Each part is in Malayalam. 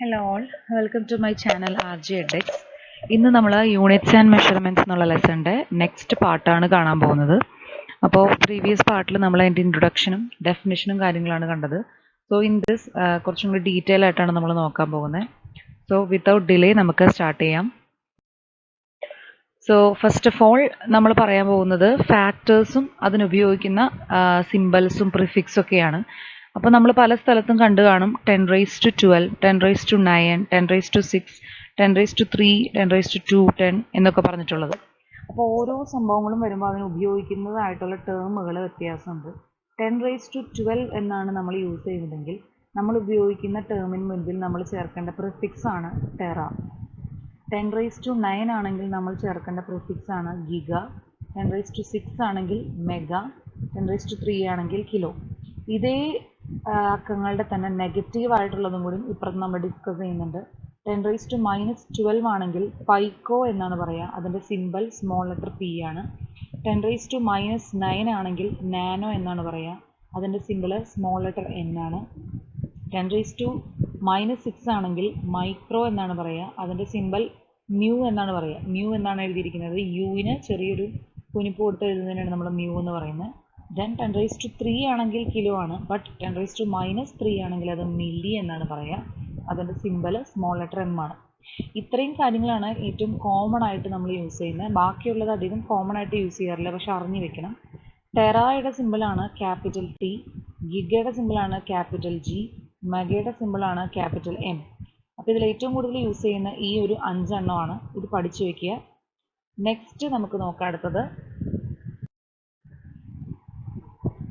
Hello all, welcome to my channel RJ Edx. ഇന്ന് നമ്മൾ യൂണിറ്റ്സ് ആൻഡ് മെഷർമെൻറ്റ്സ് എന്നുള്ള ലെസണിൻ്റെ നെക്സ്റ്റ് പാർട്ടാണ് കാണാൻ പോകുന്നത്. അപ്പോൾ പ്രീവിയസ് പാർട്ടിൽ നമ്മൾ അതിൻ്റെ ഇൻട്രൊഡക്ഷനും ഡെഫിനിഷനും കാര്യങ്ങളാണ് കണ്ടത്. സോ ഇൻ ദിസ് കുറച്ചും കൂടി ഡീറ്റെയിൽ ആയിട്ടാണ് നമ്മൾ നോക്കാൻ പോകുന്നത്. സോ വിത്തൗട്ട് ഡിലേ നമുക്ക് സ്റ്റാർട്ട് ചെയ്യാം. സോ ഫസ്റ്റ് ഓഫ് ഓൾ നമ്മൾ പറയാൻ പോകുന്നത് ഫാക്ടേഴ്സും അതിനുപയോഗിക്കുന്ന സിംബൽസും പ്രിഫിക്സും ഒക്കെയാണ്. അപ്പോൾ നമ്മൾ പല സ്ഥലത്തും കണ്ടു കാണും 10⁻²12, 10⁻9, 10⁻6, 10⁻3, 10⁻2, 10 എന്നൊക്കെ പറഞ്ഞിട്ടുള്ളത്. അപ്പോൾ ഓരോ സംഭവങ്ങളും വരുമ്പോൾ അതിന് ഉപയോഗിക്കുന്നതായിട്ടുള്ള ടേമുകൾ വ്യത്യാസമുണ്ട്. 10⁻12 എന്നാണ് നമ്മൾ യൂസ് ചെയ്യുന്നതെങ്കിൽ നമ്മൾ ഉപയോഗിക്കുന്ന ടേമിന് മുൻപിൽ നമ്മൾ ചേർക്കേണ്ട പ്രിഫിക്സ് ആണ് ടെറ. 10⁻9 ആണെങ്കിൽ നമ്മൾ ചേർക്കേണ്ട പ്രിഫിക്സ് ആണ് ഗിഗ. 10⁻6 ആണെങ്കിൽ മെഗ. 10⁻3 ആണെങ്കിൽ കിലോ. ഇതേ അക്കങ്ങളുടെ തന്നെ നെഗറ്റീവ് ആയിട്ടുള്ളതും കൂടി ഇപ്പുറത്ത് നമ്മൾ ഡിസ്കസ് ചെയ്യുന്നുണ്ട്. 10⁻−12 ആണെങ്കിൽ പൈക്കോ എന്നാണ് പറയുക. അതിൻ്റെ സിമ്പിൾ സ്മോൾ ലെറ്റർ പി ആണ്. 10⁻−9 ആണെങ്കിൽ നാനോ എന്നാണ് പറയുക. അതിൻ്റെ സിമ്പിൾ സ്മോൾ ലെറ്റർ എൻ ആണ്. 10⁻6 ആണെങ്കിൽ മൈക്രോ എന്നാണ് പറയുക. അതിൻ്റെ സിമ്പിൾ മ്യൂ എന്നാണ് പറയുക. മ്യൂ എന്നാണ് എഴുതിയിരിക്കുന്നത്. യുവിന് ചെറിയൊരു കുനിപ്പ് കൊടുത്ത് എഴുതുന്നതിനാണ് നമ്മൾ മ്യൂ എന്ന് പറയുന്നത്. ദെൻ 10⁻3 ആണെങ്കിൽ കിലോ ആണ്. ബട്ട് 10⁻−3 ആണെങ്കിൽ അത് മില്ലി എന്നാണ് പറയുക. അതിൻ്റെ സിമ്പിൾ സ്മോൾ ലെറ്റർ എം ആണ്. ഇത്രയും കാര്യങ്ങളാണ് ഏറ്റവും കോമൺ ആയിട്ട് നമ്മൾ യൂസ് ചെയ്യുന്നത്. ബാക്കിയുള്ളത് അധികം കോമൺ ആയിട്ട് യൂസ് ചെയ്യാറില്ല, പക്ഷെ അറിഞ്ഞു വെക്കണം. ടെറയുടെ സിമ്പിളാണ് ക്യാപിറ്റൽ ടി, ഗിഗയുടെ സിമ്പിളാണ് ക്യാപിറ്റൽ ജി, മെഗയുടെ സിമ്പിളാണ് ക്യാപിറ്റൽ എം. അപ്പോൾ ഇതിൽ ഏറ്റവും കൂടുതൽ യൂസ് ചെയ്യുന്ന ഈ ഒരു 5 എണ്ണമാണ്. ഇത് പഠിച്ചു വെക്കുക. നെക്സ്റ്റ് നമുക്ക് നോക്കാം. അടുത്തത്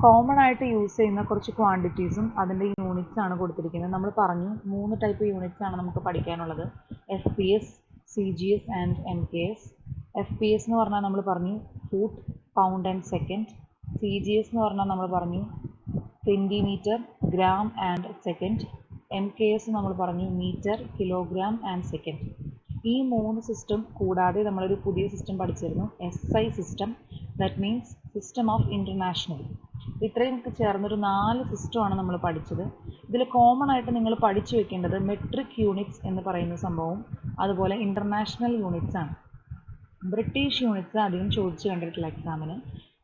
കോമൺ ആയിട്ട് യൂസ് ചെയ്യുന്ന കുറച്ച് ക്വാണ്ടിറ്റീസും അതിൻ്റെ യൂണിറ്റ്സ് ആണ് കൊടുത്തിരിക്കുന്നത്. നമ്മൾ പറഞ്ഞു 3 ടൈപ്പ് യൂണിറ്റ്സ് ആണ് നമുക്ക് പഠിക്കാനുള്ളത്. FPS, CGS and MKS. FPS എന്ന് പറഞ്ഞാൽ നമ്മൾ പറഞ്ഞു foot, pound and second. CGS എന്ന് പറഞ്ഞാൽ നമ്മൾ പറഞ്ഞു centimetre, gram and second. MKS നമ്മൾ പറഞ്ഞു മീറ്റർ, കിലോഗ്രാം ആൻഡ് സെക്കൻഡ്. ഈ 3 സിസ്റ്റം കൂടാതെ നമ്മളൊരു പുതിയ സിസ്റ്റം പഠിച്ചിരുന്നു, SI system. That means system of international. ഇത്രയും ചേർന്നൊരു 4 സിസ്റ്റമാണ് നമ്മൾ പഠിച്ചത്. ഇതിൽ കോമൺ ആയിട്ട് നിങ്ങൾ പഠിച്ചു വെക്കേണ്ടത് മെട്രിക് യൂണിറ്റ്സ് എന്ന് പറയുന്ന സംഭവവും അതുപോലെ ഇൻ്റർനാഷണൽ യൂണിറ്റ്സ് ആണ്. ബ്രിട്ടീഷ് യൂണിറ്റ്സ് അധികം ചോദിച്ചു കണ്ടിട്ടില്ല എക്സാമിന്.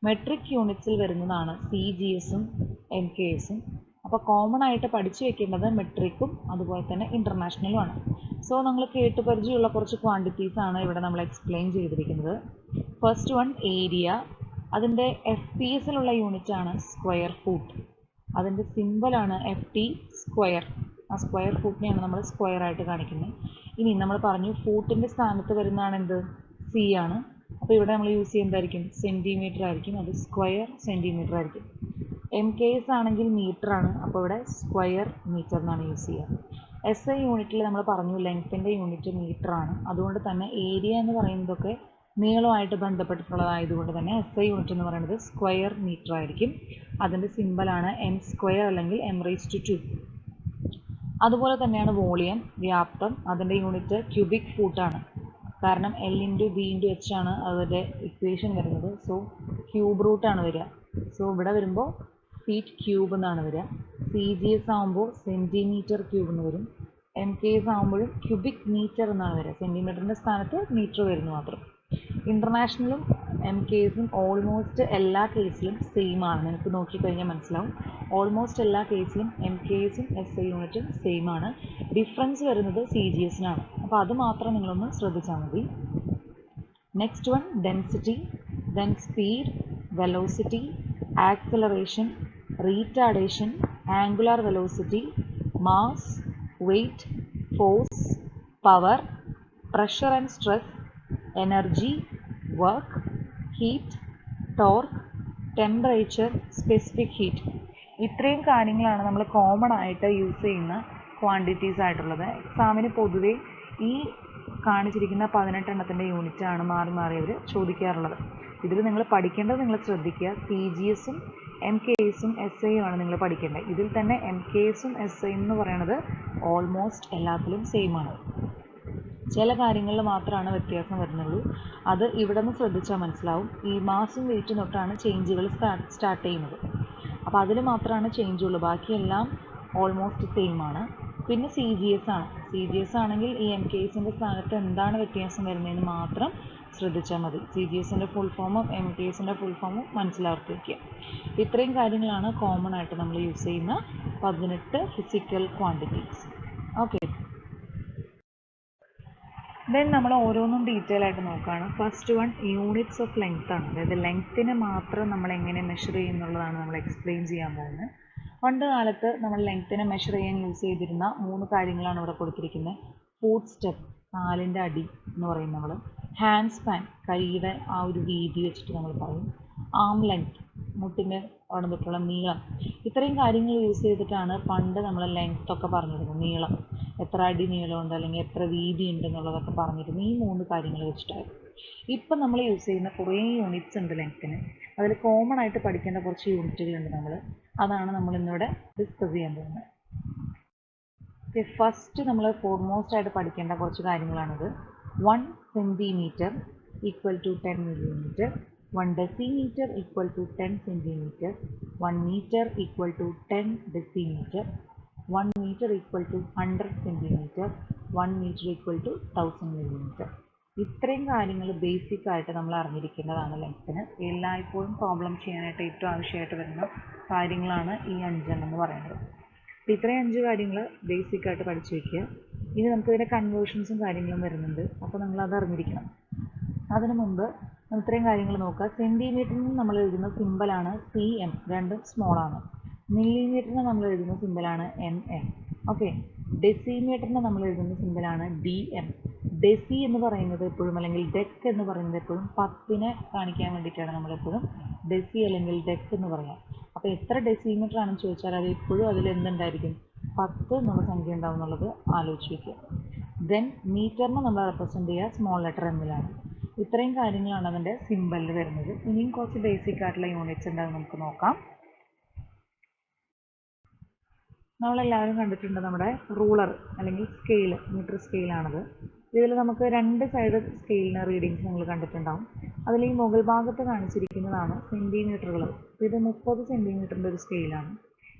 മെട്രിക് യൂണിറ്റ്സിൽ വരുന്നതാണ് CGSഉം MKSഉം. അപ്പോൾ കോമൺ ആയിട്ട് പഠിച്ചു വെക്കേണ്ടത് മെട്രിക്കും അതുപോലെ തന്നെ ഇൻ്റർനാഷണലും ആണ്. സോ നമ്മൾ കേട്ടുപരിചയമുള്ള കുറച്ച് ക്വാണ്ടിറ്റീസ് ആണ് ഇവിടെ നമ്മൾ എക്സ്പ്ലെയിൻ ചെയ്തിരിക്കുന്നത്. First one area. അതിൻ്റെ FPS-ലുള്ള യൂണിറ്റ് ആണ് സ്ക്വയർ ഫൂട്ട്. അതിൻ്റെ സിമ്പിളാണ് FT സ്ക്വയർ. ആ സ്ക്വയർ ഫൂട്ടിനെയാണ് നമ്മൾ സ്ക്വയർ ആയിട്ട് കാണിക്കുന്നത്. ഇനി നമ്മൾ പറഞ്ഞു ഫൂട്ടിൻ്റെ സ്ഥാനത്ത് വരുന്നതാണ് എന്ത്, C ആണ്. അപ്പോൾ ഇവിടെ നമ്മൾ യൂസ് ചെയ്യുന്നതായിരിക്കും സെൻറ്റിമീറ്റർ ആയിരിക്കും. അത് സ്ക്വയർ സെൻറ്റിമീറ്റർ ആയിരിക്കും. MKS ആണെങ്കിൽ മീറ്റർ ആണ്. അപ്പോൾ ഇവിടെ സ്ക്വയർ മീറ്റർ എന്നാണ് യൂസ് ചെയ്യുക. SI യൂണിറ്റിൽ നമ്മൾ പറഞ്ഞു ലെങ്ത്തിൻ്റെ യൂണിറ്റ് മീറ്റർ ആണ്. അതുകൊണ്ട് തന്നെ ഏരിയ എന്ന് പറയുന്നതൊക്കെ നീളമായിട്ട് ബന്ധപ്പെട്ടിട്ടുള്ളതായതുകൊണ്ട് തന്നെ SI യൂണിറ്റ് എന്ന് പറയുന്നത് സ്ക്വയർ മീറ്റർ ആയിരിക്കും. അതിൻ്റെ സിമ്പിളാണ് M സ്ക്വയർ അല്ലെങ്കിൽ M⁻². അതുപോലെ തന്നെയാണ് വോളിയം, വ്യാപ്തം. അതിൻ്റെ യൂണിറ്റ് ക്യൂബിക് ഫൂട്ടാണ്. കാരണം L×B×H ആണ് അതിൻ്റെ ഇക്വേഷൻ വരുന്നത്. സോ ക്യൂബ് റൂട്ടാണ് വരിക. സോ ഇവിടെ വരുമ്പോൾ ഫീറ്റ് ക്യൂബ് എന്നാണ് വരിക. CGS ആകുമ്പോൾ സെൻറ്റിമീറ്റർ ക്യൂബ് എന്ന് വരും. MKS ആകുമ്പോഴും ക്യൂബിക് മീറ്റർ എന്നാണ് വരിക. സെൻറ്റിമീറ്ററിൻ്റെ സ്ഥാനത്ത് മീറ്റർ വരുന്നു മാത്രം. ഇൻ്റർനാഷണലും MKSഉം ഓൾമോസ്റ്റ് എല്ലാ കേസിലും സെയിം ആണ്. നിങ്ങൾക്ക് നോക്കിക്കഴിഞ്ഞാൽ മനസ്സിലാവും. ഓൾമോസ്റ്റ് എല്ലാ കേസിലും MKSഉം SI യൂണിറ്റും സെയിം ആണ്. ഡിഫറൻസ് വരുന്നത് CGSനാണ്. അപ്പോൾ അത് മാത്രം നിങ്ങളൊന്ന് ശ്രദ്ധിച്ചാൽ മതി. Next one density, then speed, velocity, acceleration, retardation, angular velocity, mass, weight, force, power, pressure and stress, energy, work, heat, torque, temperature, specific heat. ഇത്രയും കാര്യങ്ങളാണ് നമ്മൾ കോമൺ ആയിട്ട് യൂസ് ചെയ്യുന്ന ക്വാണ്ടിറ്റീസ് ആയിട്ടുള്ളത്. എക്സാമിന് പൊതുവെ ഈ കാണിച്ചിരിക്കുന്ന 18 എണ്ണത്തിൻ്റെ യൂണിറ്റാണ് മാറി മാറി അവർ ചോദിക്കാറുള്ളത്. ഇതിൽ നിങ്ങൾ പഠിക്കേണ്ടത് നിങ്ങൾ ശ്രദ്ധിക്കുക, CGSഉം MKSഉം SIയും ആണ് നിങ്ങൾ പഠിക്കേണ്ടത്. ഇതിൽ തന്നെ MKSഉം SIയും എന്ന് പറയുന്നത് ഓൾമോസ്റ്റ് എല്ലാത്തിലും സെയിം ആണ്. ചില കാര്യങ്ങളിൽ മാത്രമാണ് വ്യത്യാസം വരുന്നുള്ളൂ. അത് ഇവിടെ നിന്ന് ശ്രദ്ധിച്ചാൽ മനസ്സിലാവും. ഈ മാസും വെയിറ്റും തൊട്ടാണ് ചേഞ്ചുകൾ സ്റ്റാർട്ട് ചെയ്യുന്നത്. അപ്പോൾ അതിൽ മാത്രമാണ് ചേഞ്ച് ഉള്ളൂ. ബാക്കിയെല്ലാം ഓൾമോസ്റ്റ് സെയിം ആണ്. പിന്നെ സി ജി എസ് ആണ്. സി ജി എസ് ആണെങ്കിൽ ഈ എം കെ എസിൻ്റെ സ്ഥാനത്ത് എന്താണ് വ്യത്യാസം വരുന്നതെന്ന് മാത്രം ശ്രദ്ധിച്ചാൽ മതി. സി ജി എസിൻ്റെ ഫുൾ ഫോമും എം കെ എസിൻ്റെ ഫുൾ ഫോമും മനസ്സിലാക്കി വയ്ക്കുക. ഇത്രയും കാര്യങ്ങളാണ് കോമൺ ആയിട്ട് നമ്മൾ യൂസ് ചെയ്യുന്ന 18 ഫിസിക്കൽ ക്വാണ്ടിറ്റീസ്. ഓക്കെ, ദെൻ നമ്മൾ ഓരോന്നും ഡീറ്റെയിൽ ആയിട്ട് നോക്കുകയാണ്. First one units of length ആണ്. അതായത് ലെങ്ത്തിനെ മാത്രം നമ്മൾ എങ്ങനെ മെഷർ ചെയ്യുന്നുള്ളതാണ് നമ്മൾ എക്സ്പ്ലെയിൻ ചെയ്യാൻ പോകുന്നത്. പണ്ട് കാലത്ത് നമ്മൾ ലെങ്ത്തിനെ മെഷർ ചെയ്യാൻ യൂസ് ചെയ്തിരുന്ന 3 കാര്യങ്ങളാണ് ഇവിടെ കൊടുത്തിരിക്കുന്നത്. ഫൂട്ട് സ്റ്റെപ്പ്, കാലിൻ്റെ അടി എന്ന് പറയും നമ്മൾ. ഹാൻഡ് സ്പാൻ, കൈയുടെ ആ ഒരു വീതി വെച്ചിട്ട് നമ്മൾ പറയും. ആം ലെങ്ത്, മുട്ടിൻ്റെ അവിടെ തൊട്ടുള്ള നീളം. ഇത്രയും കാര്യങ്ങൾ യൂസ് ചെയ്തിട്ടാണ് പണ്ട് നമ്മൾ ലെങ്ത് ഒക്കെ പറഞ്ഞിരുന്നത്. നീളം, എത്ര അടി നീളമുണ്ട് അല്ലെങ്കിൽ എത്ര വീതി ഉണ്ട് എന്നുള്ളതൊക്കെ പറഞ്ഞിരുന്നു ഈ 3 കാര്യങ്ങൾ വെച്ചിട്ടായിരുന്നു. ഇപ്പം നമ്മൾ യൂസ് ചെയ്യുന്ന കുറേ യൂണിറ്റ്സ് ഉണ്ട് ലെങ്ത്തിന്. അതിൽ കോമൺ ആയിട്ട് പഠിക്കേണ്ട കുറച്ച് യൂണിറ്റുകളുണ്ട് നമ്മൾ. അതാണ് നമ്മൾ ഇന്നിവിടെ ഡിസ്കസ് ചെയ്യാൻ പോകുന്നത്. ഫസ്റ്റ് നമ്മൾ ഫോർമോസ്റ്റ് ആയിട്ട് പഠിക്കേണ്ട കുറച്ച് കാര്യങ്ങളാണിത്. 1 centimetre equal to 10 millimetre, 1 decimetre equal to 10 centimetre, 1 metre equal to 10 decimetre, 1 meter equal to 100 centimeter, 1 meter equal to 1000 millimeter. ഇത്രയും കാര്യങ്ങൾ ബേസിക് ആയിട്ട് നമ്മൾ അറിഞ്ഞിരിക്കേണ്ടതാണ് ലെങ്ത്തിന്. എല്ലായ്പ്പോഴും പ്രോബ്ലം ചെയ്യാനായിട്ട് ഏറ്റവും ആവശ്യമായിട്ട് വരുന്ന കാര്യങ്ങളാണ് ഈ 5 എന്ന് പറയുന്നത്. ഇത്രയും 5 കാര്യങ്ങൾ ബേസിക് ആയിട്ട് പഠിച്ചു വയ്ക്കുക. ഇനി നമുക്ക് ഇതിൻ്റെ കൺവേർഷൻസും കാര്യങ്ങളും വരുന്നുണ്ട്. അപ്പോൾ നിങ്ങൾ അത് അറിഞ്ഞിരിക്കണം. അതിനു മുമ്പ് ഇത്രയും കാര്യങ്ങൾ നോക്കുക. സെൻറ്റിമീറ്ററിന് നമ്മൾ എഴുതുന്ന സിമ്പിളാണ് CM, രണ്ടും സ്മോൾ ആണ്. മില്ലിമീറ്ററിന് നമ്മൾ എഴുതുന്ന സിമ്പിളാണ് MM. ഓക്കെ, ഡെസിമീറ്ററിന് നമ്മൾ എഴുതുന്ന സിമ്പിളാണ് DM. ഡെസി എന്ന് പറയുന്നത് എപ്പോഴും, അല്ലെങ്കിൽ ഡെക്ക് എന്ന് പറയുന്നത് എപ്പോഴും 10നെ കാണിക്കാൻ വേണ്ടിയിട്ടാണ് നമ്മളെപ്പോഴും ഡെസി അല്ലെങ്കിൽ ഡെക്ക് എന്ന് പറയാം. അപ്പോൾ എത്ര ഡെസിമീറ്റർ ആണെന്ന് ചോദിച്ചാൽ അത് എപ്പോഴും അതിൽ എന്തുണ്ടായിരിക്കും, 10 എന്നുള്ള സംഖ്യ ഉണ്ടാവും എന്നുള്ളത് ആലോചിച്ച് വയ്ക്കുക. ദെൻ മീറ്ററിന് നമ്മൾ റെപ്രസെൻറ്റ് ചെയ്യുക സ്മോൾ ലെറ്റർ എമ്മിലാണ്. ഇത്രയും കാര്യങ്ങളാണ് അതിൻ്റെ സിമ്പലിൽ വരുന്നത്. ഇനിയും കുറച്ച് ബേസിക് ആയിട്ടുള്ള യൂണിറ്റ്സ് ഉണ്ട്, അത് നമുക്ക് നോക്കാം. നമ്മളെല്ലാവരും കണ്ടിട്ടുണ്ട് നമ്മുടെ റൂളർ അല്ലെങ്കിൽ സ്കെയിൽ, മീറ്റർ സ്കെയിലാണത്. ഇതിൽ നമുക്ക് 2 സൈഡ് സ്കെയിലിന് റീഡിങ്സ് നിങ്ങൾ കണ്ടിട്ടുണ്ടാവും. അതിൽ ഈ മുകൾ ഭാഗത്ത് കാണിച്ചിരിക്കുന്നതാണ് സെൻറ്റിമീറ്ററുകൾ. ഇത് 30 സെൻറ്റിമീറ്ററിൻ്റെ ഒരു സ്കെയിലാണ്.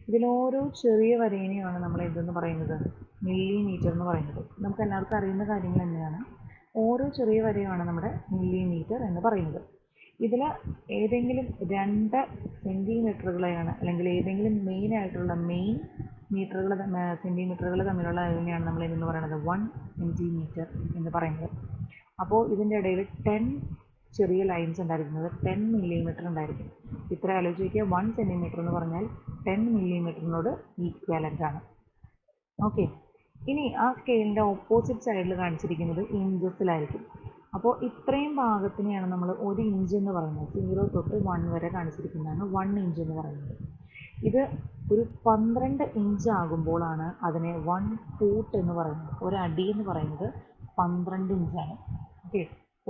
ഇതിൽ ഓരോ ചെറിയ വരേനെയാണ് നമ്മൾ എന്തെന്ന് പറയുന്നത്, മില്ലിമീറ്റർ എന്ന് പറയുന്നത്. നമുക്ക് എല്ലാവർക്കും അറിയുന്ന കാര്യങ്ങൾ തന്നെയാണ്. ഓരോ ചെറിയ വരയുമാണ് നമ്മുടെ മില്ലിമീറ്റർ എന്ന് പറയുന്നത്. ഇതിൽ ഏതെങ്കിലും 2 സെൻറ്റിമീറ്ററുകളെയാണ്, അല്ലെങ്കിൽ ഏതെങ്കിലും മെയിൻ മീറ്ററുകൾ സെൻറ്റിമീറ്ററുകൾ തമ്മിലുള്ള അതിനെയാണ് നമ്മൾ എന്ന് പറയുന്നത് 1 സെൻറ്റിമീറ്റർ എന്ന് പറയുന്നത്. അപ്പോൾ ഇതിൻ്റെ ഇടയിൽ 10 ചെറിയ ലൈൻസ് ഉണ്ടായിരിക്കുന്നത് 10 മില്ലിമീറ്റർ ഉണ്ടായിരിക്കും. ഇത്ര ആലോചിക്കുക, 1 സെൻറ്റിമീറ്റർ എന്ന് പറഞ്ഞാൽ 10 മില്ലിമീറ്ററിനോട് ഈക്വലൻ്റ് ആണ്. ഓക്കെ, ഇനി ആ സ്കെയിലിൻ്റെ ഓപ്പോസിറ്റ് സൈഡിൽ കാണിച്ചിരിക്കുന്നത് ഇഞ്ചസിലായിരിക്കും. അപ്പോൾ ഇത്രയും ഭാഗത്തിനെയാണ് നമ്മൾ 1 ഇഞ്ച് എന്ന് പറയുന്നത്. 0 തൊട്ട് 1 വരെ കാണിച്ചിരിക്കുന്നതാണ് 1 ഇഞ്ച് എന്ന് പറയുന്നത്. ഇത് ഒരു 12 ഇഞ്ച് ആകുമ്പോഴാണ് അതിനെ 1 ഫൂട്ട് എന്ന് പറയുന്നത്. ഒരു അടി എന്ന് പറയുന്നത് 12 ഇഞ്ചാണ്. ഓക്കെ,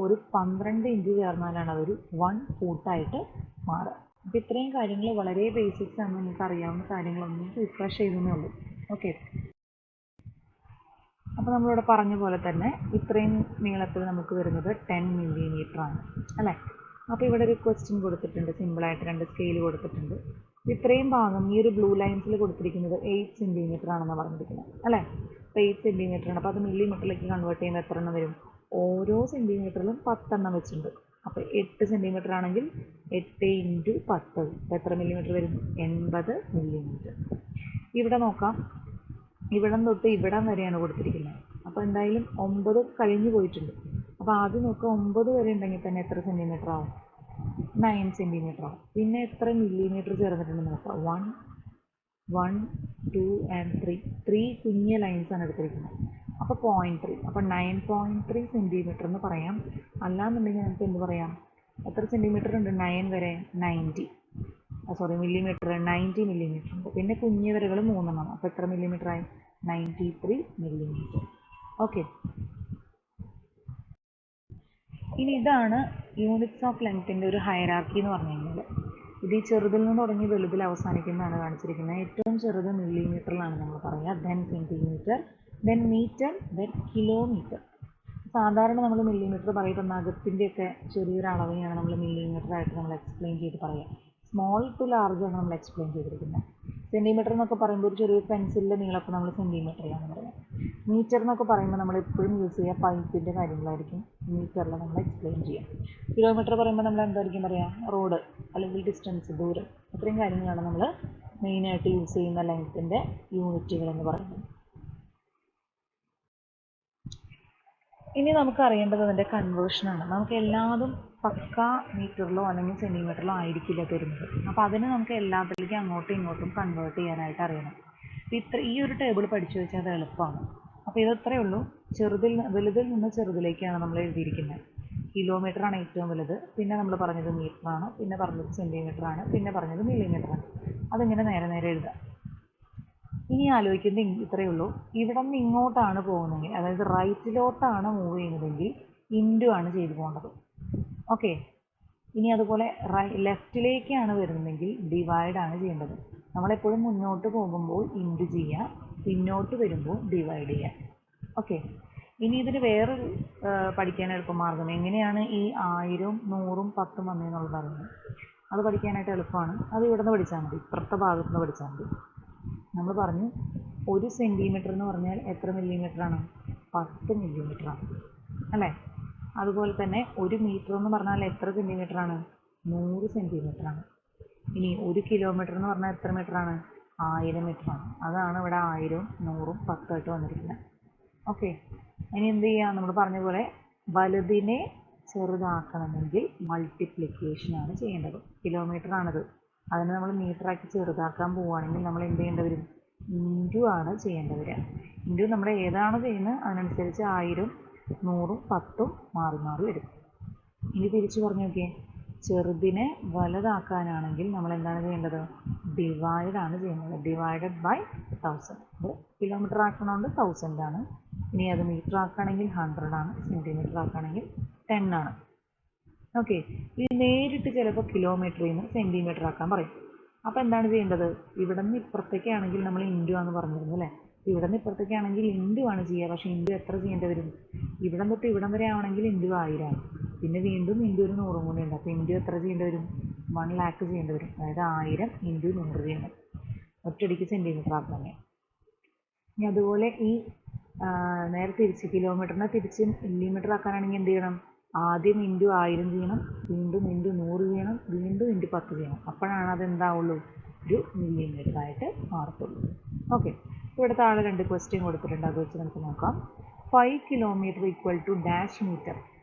ഒരു 12 ഇഞ്ച് ചേർന്നാലാണ് അതൊരു 1 ഫൂട്ടായിട്ട് മാറുക. അപ്പോൾ ഇത്രയും കാര്യങ്ങൾ വളരെ ബേസിക്സ് ആണ്, നിങ്ങൾക്ക് അറിയാവുന്ന കാര്യങ്ങളൊന്നും റിഫ്രഷ് ചെയ്തേ ഉള്ളൂ. ഓക്കെ, അപ്പോൾ നമ്മളിവിടെ പറഞ്ഞ പോലെ തന്നെ ഇത്രയും നീളത്തിൽ നമുക്ക് വരുന്നത് 10 മില്ലിമീറ്റർ ആണ് അല്ലേ. അപ്പോൾ ഇവിടെ ഒരു ക്വസ്റ്റ്യൻ കൊടുത്തിട്ടുണ്ട്, സിമ്പിളായിട്ട് 2 സ്കെയിൽ കൊടുത്തിട്ടുണ്ട്. ഇത്രയും ഭാഗം ഈ ഒരു ബ്ലൂ ലൈൻസിൽ കൊടുത്തിരിക്കുന്നത് 8 സെൻറ്റിമീറ്റർ ആണെന്ന് പറഞ്ഞിരിക്കുന്നത് അല്ലേ. അപ്പോൾ 8 സെൻറ്റിമീറ്റർ ആണ്. അപ്പോൾ അത് മില്ലിമീറ്ററിലേക്ക് കൺവേർട്ട് ചെയ്യുമ്പോൾ എത്ര എണ്ണം വരും? ഓരോ സെൻറ്റിമീറ്ററിലും 10 എണ്ണം വെച്ചിട്ടുണ്ട്. അപ്പോൾ 8 സെൻറ്റിമീറ്റർ ആണെങ്കിൽ 8 × 10, അപ്പോൾ എത്ര മില്ലിമീറ്റർ വരും? 80 മില്ലിമീറ്റർ. ഇവിടെ നോക്കാം, ഇവിടം തൊട്ട് ഇവിടം വരെയാണ് കൊടുത്തിരിക്കുന്നത്. അപ്പോൾ എന്തായാലും 9 കഴിഞ്ഞു പോയിട്ടുണ്ട്. അപ്പോൾ ആദ്യം നോക്കുക, 9 വരെ ഉണ്ടെങ്കിൽ തന്നെ എത്ര സെൻറ്റിമീറ്റർ ആവും? 9 സെൻറ്റിമീറ്റർ ആവും. പിന്നെ എത്ര മില്ലിമീറ്റർ ചേർന്നിട്ടുണ്ടെന്ന് നോക്കുക. 1, 1, 2 and 3. 3 കുഞ്ഞ ലൈൻസാണ് എടുത്തിരിക്കുന്നത്. അപ്പോൾ 0.3. അപ്പോൾ 9.3 സെൻറ്റിമീറ്റർ എന്ന് പറയാം. അല്ലാന്നുണ്ടെങ്കിൽ നമുക്ക് എന്ത് പറയാം? എത്ര സെൻറ്റിമീറ്റർ ഉണ്ട് 9 വരെ? 90. മില്ലിമീറ്റർ 90 മില്ലിമീറ്റർ ഉണ്ട്. പിന്നെ കുഞ്ഞു വരകൾ 3 എണ്ണം. അപ്പോൾ എത്ര മില്ലിമീറ്റർ ആയി? 93 മില്ലിമീറ്റർ. ഓക്കെ, ഇനി ഇതാണ് യൂണിറ്റ്സ് ഓഫ് ലെങ്ത്തിൻ്റെ ഒരു ഹയറാർക്കി എന്ന് പറഞ്ഞു കഴിഞ്ഞാൽ. ഇത് ഈ ചെറുതിൽ നിന്ന് തുടങ്ങി വലുതിൽ അവസാനിക്കുന്നതാണ് കാണിച്ചിരിക്കുന്നത്. ഏറ്റവും ചെറുത് മില്ലിമീറ്ററിലാണ് നമ്മൾ പറയുക, then centimetre, then metre, then kilometre. സാധാരണ നമ്മൾ മില്ലിമീറ്റർ പറയുമ്പോൾ നഖത്തിൻ്റെയൊക്കെ ചെറിയൊരു അളവിനെയാണ് നമ്മൾ മില്ലിമീറ്റർ ആയിട്ട് നമ്മൾ എക്സ്പ്ലെയിൻ ചെയ്ത് പറയുക. സ്മോൾ ടു ലാർജ് ആണ് നമ്മൾ എക്സ്പ്ലെയിൻ ചെയ്തിരിക്കുന്നത്. സെൻറ്റിമീറ്റർ എന്നൊക്കെ പറയുമ്പോൾ ഒരു ചെറിയ പെൻസിലിൻ്റെ നീളമൊക്കെ നമ്മൾ സെൻറ്റിമീറ്ററിലാണ് പറയുന്നത്. മീറ്റർ എന്നൊക്കെ പറയുമ്പോൾ നമ്മൾ എപ്പോഴും യൂസ് ചെയ്യുക പൈപ്പിൻ്റെ കാര്യങ്ങളായിരിക്കും മീറ്ററിൽ നമ്മൾ എക്സ്പ്ലെയിൻ ചെയ്യാം. കിലോമീറ്റർ പറയുമ്പോൾ നമ്മൾ എന്തായിരിക്കും പറയുക, റോഡ് അല്ലെങ്കിൽ ഡിസ്റ്റൻസ്, ദൂരം, അത്രയും കാര്യങ്ങളാണ് നമ്മൾ മെയിനായിട്ട് യൂസ് ചെയ്യുന്ന ലെങ്ത്തിൻ്റെ യൂണിറ്റുകൾ എന്ന് പറയുന്നത്. ഇനി നമുക്ക് അറിയേണ്ടത് അതിൻ്റെ കൺവേർഷനാണ്. നമുക്ക് എല്ലാതും പക്ക മീറ്ററിലോ അല്ലെങ്കിൽ സെൻറ്റിമീറ്ററിലോ ആയിരിക്കില്ല തരുന്നത്. അപ്പോൾ അതിന് നമുക്ക് എല്ലാത്തിലേക്കും അങ്ങോട്ടും ഇങ്ങോട്ടും കൺവേർട്ട് ചെയ്യാനായിട്ട് അറിയണം. ഈ ഒരു ടേബിൾ പഠിച്ചു വെച്ചാൽ അത് എളുപ്പമാണ്. അപ്പോൾ ഇതത്രയേ ഉള്ളൂ. വലുതിൽ നിന്ന് ചെറുതിലേക്കാണ് നമ്മൾ എഴുതിയിരിക്കുന്നത്. കിലോമീറ്ററാണ് ഏറ്റവും വലുത്, പിന്നെ നമ്മൾ പറഞ്ഞത് മീറ്ററാണ്, പിന്നെ പറഞ്ഞത് സെൻറ്റിമീറ്ററാണ്, പിന്നെ പറഞ്ഞത് മില്ലിമീറ്ററാണ്. അതിങ്ങനെ നേരെ നേരെ എഴുതാം. ഇനി ആലോചിക്കുന്നത് ഇത്രയേ ഉള്ളൂ. ഇവിടെ നിന്ന് ഇങ്ങോട്ടാണ് പോകുന്നതെങ്കിൽ, അതായത് റൈറ്റിലോട്ടാണ് മൂവ് ചെയ്യുന്നതെങ്കിൽ ഇൻറ്റു ആണ് ചെയ്തു പോകേണ്ടത്. ഓക്കെ. ഇനി അതുപോലെ ലെഫ്റ്റിലേക്കാണ് വരുന്നതെങ്കിൽ ഡിവൈഡ് ആണ് ചെയ്യേണ്ടത്. നമ്മളെപ്പോഴും മുന്നോട്ട് പോകുമ്പോൾ ഇൻറ്റു ചെയ്യുക, പിന്നോട്ട് വരുമ്പോൾ ഡിവൈഡ് ചെയ്യുക. ഓക്കെ. ഇനി ഇതിന് വേറൊരു പഠിക്കാൻ എളുപ്പമാർഗ്ഗം, എങ്ങനെയാണ് ഈ 1000, 100, 10 വന്നതെന്നുള്ളത് അറിയുന്നത്. അത് പഠിക്കാനായിട്ട് എളുപ്പമാണ്. അത് ഇവിടെ നിന്ന് പഠിച്ചാൽ മതി, ഇപ്പുറത്തെ ഭാഗത്ത് നിന്ന് പഠിച്ചാൽ മതി. നമ്മൾ പറഞ്ഞു 1 സെൻറ്റിമീറ്റർ എന്ന് പറഞ്ഞാൽ എത്ര മില്ലിമീറ്ററാണ്? 10 മില്ലിമീറ്ററാണ് അല്ലേ? അതുപോലെ തന്നെ 1 മീറ്റർ എന്ന് പറഞ്ഞാൽ എത്ര സെൻറ്റിമീറ്ററാണ്? 100 സെൻറ്റിമീറ്ററാണ്. ഇനി 1 കിലോമീറ്റർ എന്ന് പറഞ്ഞാൽ എത്ര മീറ്ററാണ്? 1000 മീറ്ററാണ്. അതാണ് ഇവിടെ 1000, 100, 10 ആയിട്ട് വന്നിരിക്കുന്നത്. ഓക്കെ. ഇനി എന്ത് ചെയ്യുക? നമ്മൾ പറഞ്ഞ പോലെ വലുതിനെ ചെറുതാക്കണമെങ്കിൽ മൾട്ടിപ്ലിക്കേഷനാണ് ചെയ്യേണ്ടത്. കിലോമീറ്ററാണിത്, അതിനെ നമ്മൾ മീറ്ററാക്കി ചെറുതാക്കാൻ പോവുകയാണെങ്കിൽ നമ്മൾ എന്ത് ചെയ്യേണ്ടി വരും? ഇൻറ്റു ആണ് ചെയ്യേണ്ടി വരിക. ഇൻറ്റു നമ്മൾ ഏതാണോ ചെയ്യുന്നത് അതിനനുസരിച്ച് 1000, 100, 10 മാറി മാറി വരും. ഇനി തിരിച്ചു പറഞ്ഞു നോക്കിയേ, ചെറുതിനെ വലുതാക്കാനാണെങ്കിൽ നമ്മൾ എന്താണ് ചെയ്യേണ്ടത്? ഡിവൈഡ് ആണ് ചെയ്യുന്നത്. Divided by 1000. ഇത് കിലോമീറ്റർ ആക്കണോണ്ട് 1000 ആണ്. ഇനി അത് മീറ്റർ ആക്കുകയാണെങ്കിൽ 100 ആണ്. സെൻറ്റിമീറ്റർ ആക്കുകയാണെങ്കിൽ 10 ആണ്. ഓക്കെ. ഇനി നേരിട്ട് ചിലപ്പോൾ കിലോമീറ്ററിൽ നിന്ന് സെൻറ്റിമീറ്റർ ആക്കാൻ പറയും. അപ്പോൾ എന്താണ് ചെയ്യേണ്ടത്? ഇവിടെ നിന്ന് ഇപ്പുറത്തേക്കാണെങ്കിൽ നമ്മൾ ഇൻറ്റു ആണെന്ന് പറഞ്ഞിരുന്നു അല്ലേ? ഇവിടെ നിന്ന് ഇപ്പുറത്തേക്കാണെങ്കിൽ ഇൻറ്റു ആണ് ചെയ്യുക. പക്ഷേ ഇൻറ്റു എത്ര ചെയ്യേണ്ടി വരും? ഇവിടം തൊട്ട് ഇവിടം വരെ ആവണമെങ്കിൽ ഇൻറ്റു 1000 ആണ്. പിന്നെ വീണ്ടും ഇൻറ്റു ഒരു 100 കൂടി ഉണ്ട്. അപ്പോൾ ഇൻറ്റു എത്ര ചെയ്യേണ്ടി വരും? 1 ലാക്ക് ചെയ്യേണ്ടി വരും. അതായത് 1000 ഇൻറ്റു 100 ചെയ്യണം, ഒറ്റയടിക്ക് സെൻറ്റിമീറ്റർ ആക്കാൻ. ഇനി അതുപോലെ ഈ നേരെ തിരിച്ച് കിലോമീറ്ററിനെ തിരിച്ച് മില്ലിമീറ്റർ ആക്കാനാണെങ്കിൽ എന്ത് ചെയ്യണം? ആദ്യം ഇൻറ്റു 1000 ചെയ്യണം, വീണ്ടും ഇൻറ്റു 100 ചെയ്യണം, വീണ്ടും ഇൻറ്റു 10 ചെയ്യണം. അപ്പോഴാണ് അതെന്താവുള്ളൂ? ഒരു മില്ലിമീറ്റർ ആയിട്ട് മാറത്തുള്ളൂ. ഓക്കെ. ഇവിടെ താഴെ 2 ക്വസ്റ്റ്യൻ കൊടുത്തിട്ടുണ്ട്, അത് വെച്ച് നമുക്ക് നോക്കാം. 5 kilometre equal to dash metre.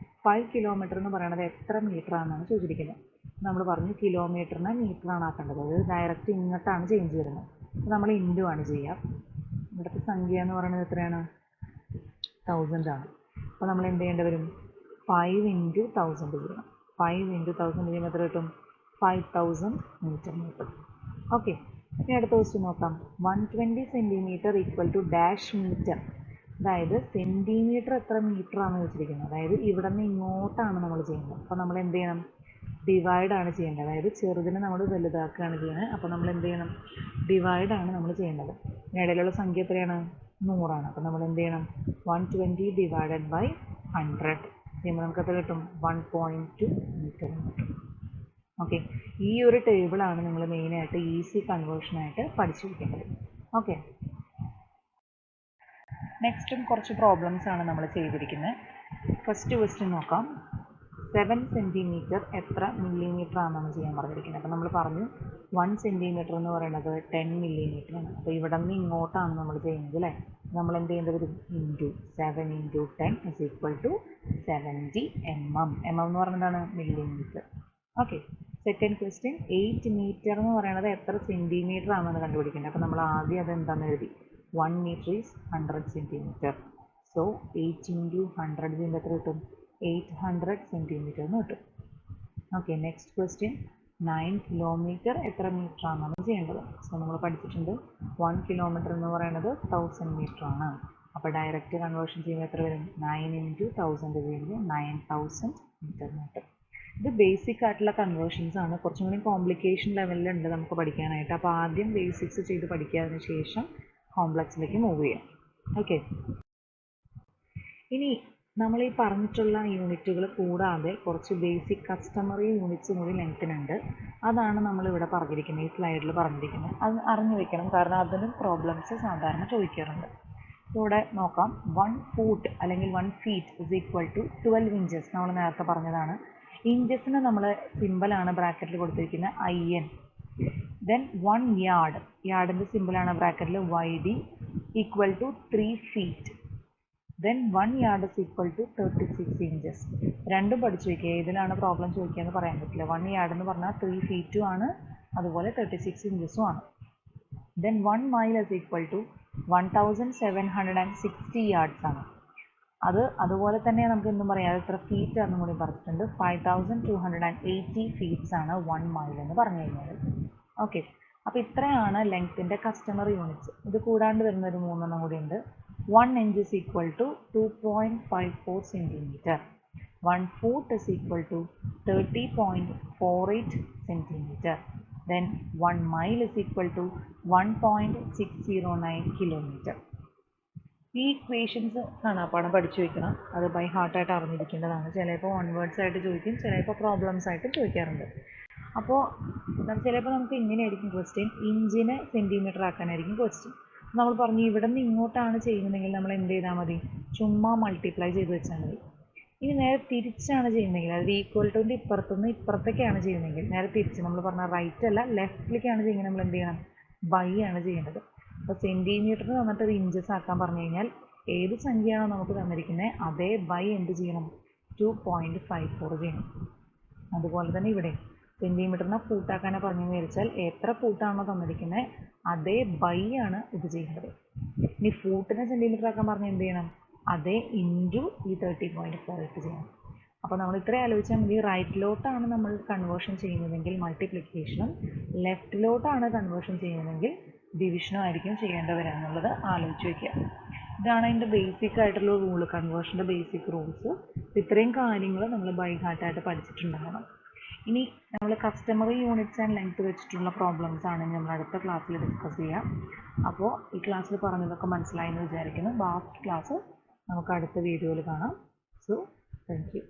5 kilometre എന്ന് പറയുന്നത് എത്ര മീറ്റർ ആണെന്നാണ് ചോദിച്ചിരിക്കുന്നത്. നമ്മൾ പറഞ്ഞു കിലോമീറ്ററിനെ മീറ്ററാണ് ആക്കേണ്ടത്. അത് ഡയറക്റ്റ് ഇങ്ങോട്ടാണ് ചേഞ്ച് വരുന്നത്. നമ്മൾ ഇൻറ്റു ആണ് ചെയ്യുക. ഇവിടുത്തെ സംഖ്യ എന്ന് പറയുന്നത് എത്രയാണ്? 1000 ആണ്. അപ്പോൾ നമ്മൾ എന്ത് ചെയ്യേണ്ടി വരും? 5 ഇൻറ്റു 1000 ചെയ്യണം. 5 ഇൻറ്റു 1000 ചെയ്യുമ്പോൾ എത്ര കിട്ടും? 5000 മീറ്റർ കിട്ടും. ഓക്കെ. ഇനി അടുത്ത ക്വസ്റ്റ്യൻ നോക്കാം. 120 centimetre equal to dash metre. അതായത് സെൻറ്റിമീറ്റർ എത്ര മീറ്റർ ആണെന്ന് വെച്ചിരിക്കുന്നത്. അതായത് ഇവിടെ നിന്ന് ഇങ്ങോട്ടാണ് നമ്മൾ ചെയ്യുന്നത്. അപ്പോൾ നമ്മൾ എന്ത് ചെയ്യണം? ഡിവൈഡ് ആണ് ചെയ്യേണ്ടത്. അതായത് ചെറുതിനെ നമ്മൾ വലുതാക്കുകയാണ് ചെയ്യുന്നത്. അപ്പോൾ നമ്മൾ എന്ത് ചെയ്യണം? ഡിവൈഡ് ആണ് നമ്മൾ ചെയ്യേണ്ടത്. ഇടയിലുള്ള സംഖ്യ എത്രയാണ്? 100 ആണ്. അപ്പോൾ നമ്മൾ എന്ത് ചെയ്യണം? 120 ഡിവൈഡഡ് ബൈ 100 ചെയ്യുമ്പോൾ നമുക്ക് എത്ര കിട്ടും? 1.2 മീറ്റർ കിട്ടും. ഓക്കെ. ഈ ഒരു ടേബിളാണ് നിങ്ങൾ മെയിനായിട്ട് ഈസി കൺവേർഷനായിട്ട് പഠിച്ചു വയ്ക്കേണ്ടത്. ഓക്കെ. നെക്സ്റ്റും കുറച്ച് പ്രോബ്ലംസ് ആണ് നമ്മൾ ചെയ്തിരിക്കുന്നത്. ഫസ്റ്റ് ക്വസ്റ്റ്യൻ നോക്കാം. 7 സെൻറ്റിമീറ്റർ എത്ര മില്ലിമീറ്റർ ആണെന്നാണ് ചെയ്യാൻ പറഞ്ഞിരിക്കുന്നത്. അപ്പോൾ നമ്മൾ പറഞ്ഞു 1 സെൻറ്റിമീറ്റർ എന്ന് പറയുന്നത് 10 മില്ലിമീറ്റർ ആണ്. അപ്പോൾ ഇവിടെ നിന്ന് ഇങ്ങോട്ടാണ് നമ്മൾ ചെയ്യുന്നത് അല്ലേ? നമ്മൾ എന്ത് ചെയ്യേണ്ടത് വരും? Into 7 into 10 is equal to 70 mm. എന്ന് പറയുന്നതാണ് millimetre. Okay. Second question, 8 metre എന്ന് പറയുന്നത് എത്ര സെൻറ്റിമീറ്റർ ആണെന്ന് കണ്ടുപിടിക്കേണ്ടത്. അപ്പോൾ നമ്മൾ ആദ്യം അതെന്താണെന്ന് എഴുതി. 1 metre is 100 centimetre. So 8 into 100 ചെയ്യുമ്പോൾ എത്ര കിട്ടും? 800 സെൻറ്റിമീറ്റർ എന്ന് കിട്ടും. ഓക്കെ. നെക്സ്റ്റ് ക്വസ്റ്റ്യൻ, 9 കിലോമീറ്റർ എത്ര മീറ്റർ ആണെന്നാണ് ചെയ്യേണ്ടത്. സോ നമ്മൾ പഠിച്ചിട്ടുണ്ട് 1 കിലോമീറ്റർ എന്ന് പറയുന്നത് 1000 മീറ്റർ ആണ്. അപ്പോൾ ഡയറക്റ്റ് കൺവേർഷൻ ചെയ്യുമ്പോൾ എത്ര വരും? 9 ഇൻറ്റു 1000 ചെയ്യുമ്പോൾ 9000 മീറ്റർ കിട്ടും. ഇത് ബേസിക് ആയിട്ടുള്ള കൺവേർഷൻസ് ആണ്. കുറച്ചും കൂടി കോംപ്ലിക്കേഷൻ ലെവലിലുണ്ട് നമുക്ക് പഠിക്കാനായിട്ട്. അപ്പോൾ ആദ്യം ബേസിക്സ് ചെയ്ത് പഠിക്കാതിന് ശേഷം കോംപ്ലക്സിലേക്ക് മൂവ് ചെയ്യാം. ഓക്കെ. ഇനി നമ്മൾ ഈ പറഞ്ഞിട്ടുള്ള യൂണിറ്റുകൾ കൂടാതെ കുറച്ച് ബേസിക് കസ്റ്റമറി യൂണിറ്റ്സ് കൂടി ലെങ്ത്തിനുണ്ട്. അതാണ് നമ്മളിവിടെ പറഞ്ഞിരിക്കുന്നത്, ഈ സ്ലൈഡിൽ പറഞ്ഞിരിക്കുന്നത്. അത് അറിഞ്ഞു വെക്കണം, കാരണം അതിനും പ്രോബ്ലംസ് സാധാരണ ചോദിക്കാറുണ്ട്. ഇവിടെ നോക്കാം. 1 ഫൂട്ട് അല്ലെങ്കിൽ 1 feet is equal to 12 inches. നമ്മൾ നേരത്തെ പറഞ്ഞതാണ്. ഇഞ്ചസിന് നമ്മൾ സിമ്പിളാണ് ബ്രാക്കറ്റിൽ കൊടുത്തിരിക്കുന്നത് IN. ദെൻ 1 യാർഡ്, യാർഡിൻ്റെ സിമ്പിളാണ് ബ്രാക്കറ്റിൽ YD equal to 3 feet. Then 1 yard is equal to 36 inches. രണ്ടും പഠിച്ചു വയ്ക്കുക, ഏതിലാണ് പ്രോബ്ലം ചോദിക്കുക എന്ന് പറയാൻ പറ്റില്ല. 1 യാർഡ് എന്ന് പറഞ്ഞാൽ 3 ഫീറ്റും ആണ്, അതുപോലെ 36 ഇഞ്ചസും ആണ്. Then 1 mile is equal to 1760 yards ആണ്. അതുപോലെ തന്നെ നമുക്ക് എന്തും പറയാം, എത്ര ഫീറ്റ് ആണെന്നും കൂടി പറഞ്ഞിട്ടുണ്ട്. 5280 ഫീറ്റ്സ് ആണ് 1 മൈൽ എന്ന് പറഞ്ഞു കഴിഞ്ഞാൽ. ഓക്കെ, അപ്പോൾ ഇത്രയാണ് ലെങ്ത്തിൻ്റെ കസ്റ്റമർ യൂണിറ്റ്സ്. ഇത് കൂടാണ്ട് വരുന്ന ഒരു 3 കൂടി ഉണ്ട്. 1 inch is equal to 2.54 centimeter. 1 foot is equal to 30.48 centimeter. Then 1 mile is equal to 1.609 kilometer. ഈ ഇക്വേഷൻസ് കാണാപ്പാഠം പഠിച്ചു വയ്ക്കണം. അത് ബൈ ഹാർട്ടായിട്ട് അറിഞ്ഞിരിക്കേണ്ടതാണ്. ചിലപ്പോൾ 1 വേർഡ്സ് ആയിട്ട് ചോദിക്കും, ചിലപ്പോൾ പ്രോബ്ലംസ് ആയിട്ട് ചോദിക്കാറുണ്ട്. അപ്പോൾ ചിലപ്പോൾ നമുക്ക് ഇങ്ങനെയായിരിക്കും ക്വസ്റ്റ്യൻ, ഇഞ്ചിനെ സെൻറ്റിമീറ്റർ ആക്കാനായിരിക്കും ക്വസ്റ്റ്യൻ. നമ്മൾ പറഞ്ഞു ഇവിടെ നിന്ന് ഇങ്ങോട്ടാണ് ചെയ്യുന്നതെങ്കിൽ നമ്മൾ എന്ത് ചെയ്താൽ മതി, ചുമ്മാ മൾട്ടിപ്ലൈ ചെയ്ത് വെച്ചാൽ മതി. ഇനി നേരെ തിരിച്ചാണ് ചെയ്യുന്നതെങ്കിൽ, അതായത് ഈക്വൽ ടുൻ്റെ ഇപ്പുറത്തുനിന്ന് ഇപ്പുറത്തേക്കാണ് ചെയ്യുന്നതെങ്കിൽ നേരെ തിരിച്ച്, നമ്മൾ പറഞ്ഞ റൈറ്റ് അല്ല ലെഫ്റ്റിലേക്കാണ് ചെയ്യുന്നത്, നമ്മൾ എന്ത് ചെയ്യണം, ബൈ ആണ് ചെയ്യേണ്ടത്. അപ്പോൾ സെൻറ്റിമീറ്ററിന് തന്നിട്ട് ഒരു ഇഞ്ചസ് ആക്കാൻ പറഞ്ഞു കഴിഞ്ഞാൽ ഏത് സംഖ്യയാണോ നമുക്ക് തന്നിരിക്കുന്നത് അതേ ബൈ എന്ത് ചെയ്യണം, 2.54 ചെയ്യണം. അതുപോലെ തന്നെ ഇവിടെ സെൻറ്റിമീറ്ററിനെ ഫൂട്ടാക്കാനെ പറഞ്ഞു വിചാരിച്ചാൽ എത്ര ഫൂട്ടാണോ തന്നിരിക്കുന്നത് അതേ ബൈ ആണ് ഇത് ചെയ്യേണ്ടത്. ഇനി ഫൂട്ടിനെ സെൻറ്റിമീറ്റർ ആക്കാൻ പറഞ്ഞാൽ എന്ത് ചെയ്യണം, അതേ ഇൻറ്റു ഈ 30.48 ചെയ്യണം. അപ്പോൾ നമ്മൾ ഇത്രയും ആലോചിച്ചാൽ മതി. റൈറ്റിലോട്ടാണ് നമ്മൾ കൺവേർഷൻ ചെയ്യുന്നതെങ്കിൽ മൾട്ടിപ്ലിക്കേഷനും, ലെഫ്റ്റിലോട്ടാണ് കൺവേർഷൻ ചെയ്യുന്നതെങ്കിൽ ഡിവിഷനും ആയിരിക്കും ചെയ്യേണ്ടി വരിക എന്നുള്ളത് ആലോചിച്ച് വയ്ക്കുക. ഇതാണ് അതിൻ്റെ ബേസിക് ആയിട്ടുള്ള റൂള്, കൺവേർഷൻ്റെ ബേസിക് റൂൾസ്. ഇത്രയും കാര്യങ്ങൾ നമ്മൾ ബൈ ഹാർട്ടായിട്ട് പഠിച്ചിട്ടുണ്ടാകണം. ഇനി നമ്മൾ കസ്റ്റമറി യൂണിറ്റ്സ് ആൻഡ് ലെങ്ത് വെച്ചിട്ടുള്ള പ്രോബ്ലംസ് ആണ് നമ്മൾ അടുത്ത ക്ലാസ്സിൽ ഡിസ്കസ് ചെയ്യാം. അപ്പോൾ ഈ ക്ലാസ്സിൽ പറഞ്ഞതൊക്കെ മനസ്സിലായെന്ന് വിചാരിക്കുന്നു. ബാക്കി ക്ലാസ് നമുക്ക് അടുത്ത വീഡിയോയിൽ കാണാം. So thank you.